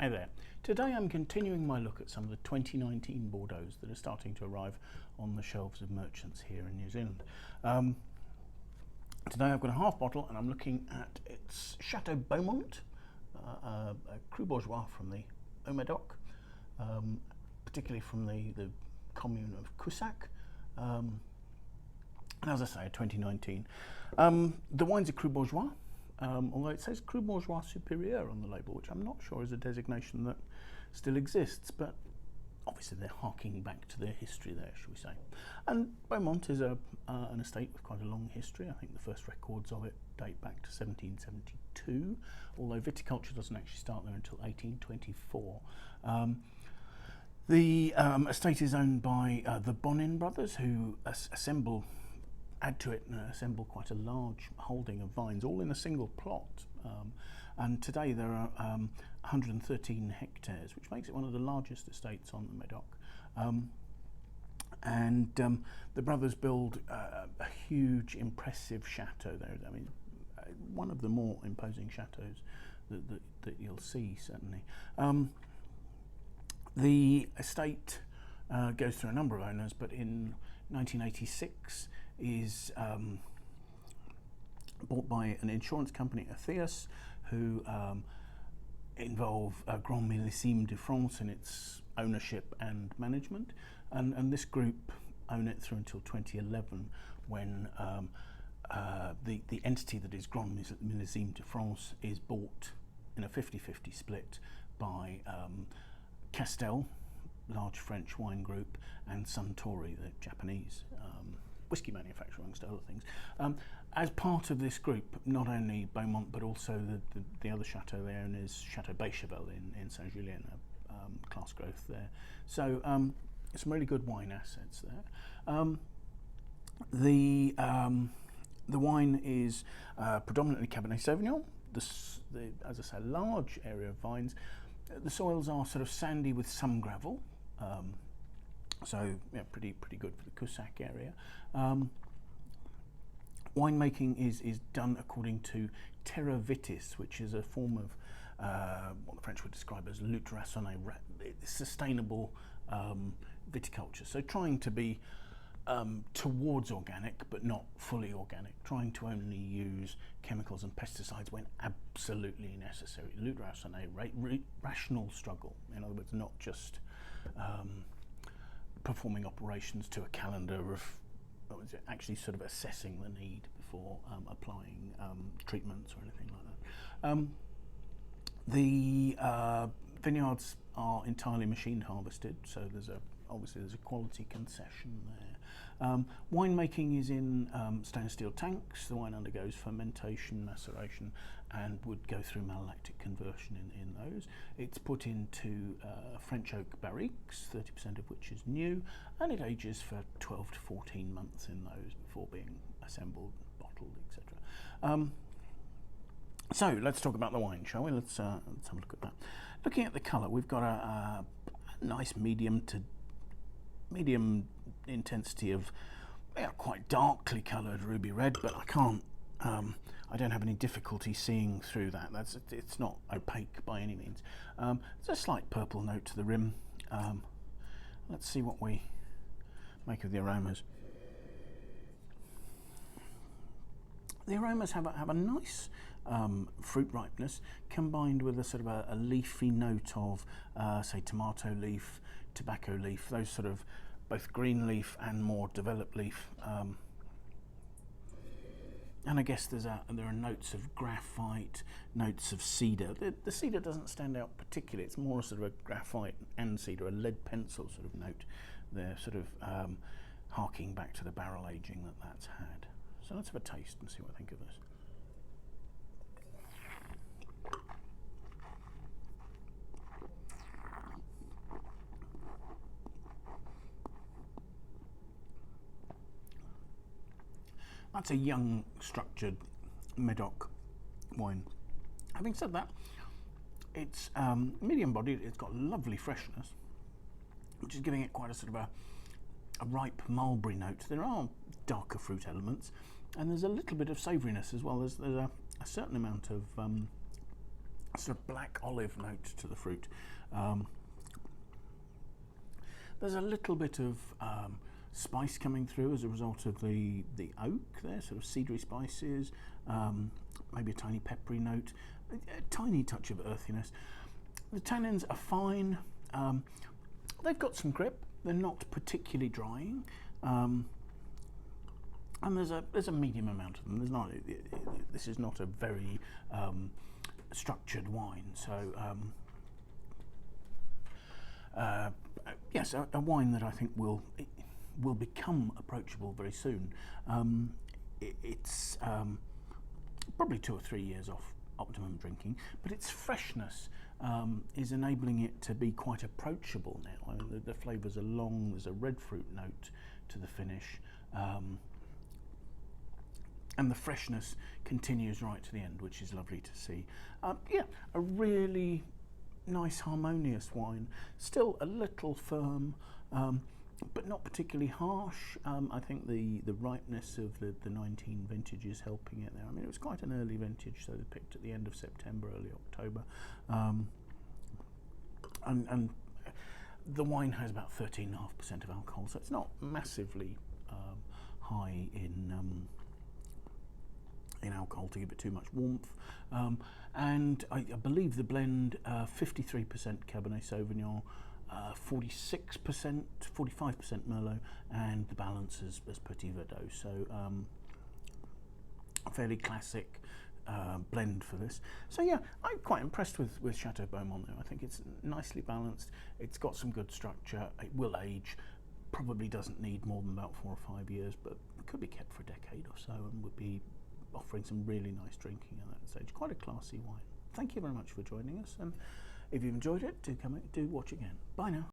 Hi there. Today I'm continuing my look at some of the 2019 Bordeauxs that are starting to arrive on the shelves of merchants here in New Zealand. Today I've got a half bottle and I'm looking at its Chateau Beaumont, a Cru Bourgeois from the Haut-Medoc, particularly from the commune of Cussac. And as I say, 2019. The wine's a Cru Bourgeois. Although it says Cru Bourgeois Supérieur on the label, which I'm not sure is a designation that still exists, but obviously they're harking back to their history there, shall we say. And Beaumont is an estate with quite a long history. I think the first records of it date back to 1772, although viticulture doesn't actually start there until 1824. The estate is owned by the Bonnin brothers, who add to it and assemble quite a large holding of vines, all in a single plot. And today there are 113 hectares, which makes it one of the largest estates on the Medoc. The brothers build a huge, impressive chateau there. I mean, one of the more imposing chateaus that you'll see, certainly. The estate goes through a number of owners, but in 1986 is bought by an insurance company, Hectares, who involve Grands Millésimes de France in its ownership and management, and this group own it through until 2011, when the entity that is Grands Millésimes de France is bought in a 50-50 split by Castel, large French wine group, and Suntory, the Japanese whiskey manufacturer, amongst other things. As part of this group, not only Beaumont, but also the other chateau they own is Chateau Beaumont in Saint-Julien, class growth there. So some really good wine assets there. The wine is predominantly Cabernet Sauvignon. As I say, large area of vines. The soils are sort of sandy with some gravel. So yeah, pretty good for the Cussac area. Winemaking is done according to terra vitis, which is a form of what the French would describe as lutte raisonnée, sustainable viticulture. So trying to be towards organic, but not fully organic, trying to only use chemicals and pesticides when absolutely necessary. Lutte raisonnée, rational struggle. In other words, not just performing operations to a calendar of actually sort of assessing the need before applying treatments or anything like that. The vineyards are entirely machine harvested, so obviously there's a quality concession there. Winemaking is in stainless steel tanks. The wine undergoes fermentation, maceration, and would go through malolactic conversion in those. It's put into French oak barriques, 30% of which is new, and it ages for 12 to 14 months in those before being assembled, bottled, etc. So let's talk about the wine, shall we? Let's have a look at that. Looking at the colour, we've got a nice medium to intensity of quite darkly coloured ruby red, but I don't have any difficulty seeing through that. It's not opaque by any means. There's a slight purple note to the rim. Let's see what we make of the aromas. The aromas have a nice fruit ripeness combined with a sort of a leafy note of, say, tomato leaf, tobacco leaf, those sort of both green leaf and more developed leaf. And I guess there are notes of graphite, notes of cedar. The cedar doesn't stand out particularly. It's more sort of a graphite and cedar, a lead pencil sort of note. They're sort of harking back to the barrel aging that's had. So let's have a taste and see what I think of this. That's a young, structured Medoc wine. Having said that, it's medium-bodied. It's got lovely freshness, which is giving it quite a sort of a ripe mulberry note. There are darker fruit elements, and there's a little bit of savouriness as well. There's a certain amount of sort of black olive note to the fruit. There's a little bit of spice coming through as a result of the oak there, sort of cedary spices, maybe a tiny peppery note, a tiny touch of earthiness. The tannins are fine. They've got some grip. They're not particularly drying, and there's a medium amount of them. There's not. This is not a very structured wine, so. Yes, a wine that I think will become approachable very soon. It's probably 2 or 3 years off optimum drinking, but its freshness is enabling it to be quite approachable now. I mean, the flavours are long. There's a red fruit note to the finish, and the freshness continues right to the end, which is lovely to see. Yeah, a really nice, harmonious wine. Still a little firm, but not particularly harsh. I think the ripeness of the 19 vintage is helping it there. I mean, it was quite an early vintage, so they picked at the end of September, early October. And the wine has about 13.5% of alcohol, so it's not massively high in alcohol to give it too much warmth. And I believe the blend 53% Cabernet Sauvignon, 46%, 45% Merlot, and the balance is Petit Verdot. So a fairly classic blend for this. So yeah, I'm quite impressed with Chateau Beaumont there. I think it's nicely balanced. It's got some good structure. It will age. Probably doesn't need more than about 4 or 5 years, but could be kept for a decade or so and would be offering some really nice drinking at that stage. Quite a classy wine. Thank you very much for joining us, and if you've enjoyed it, do watch again. Bye now.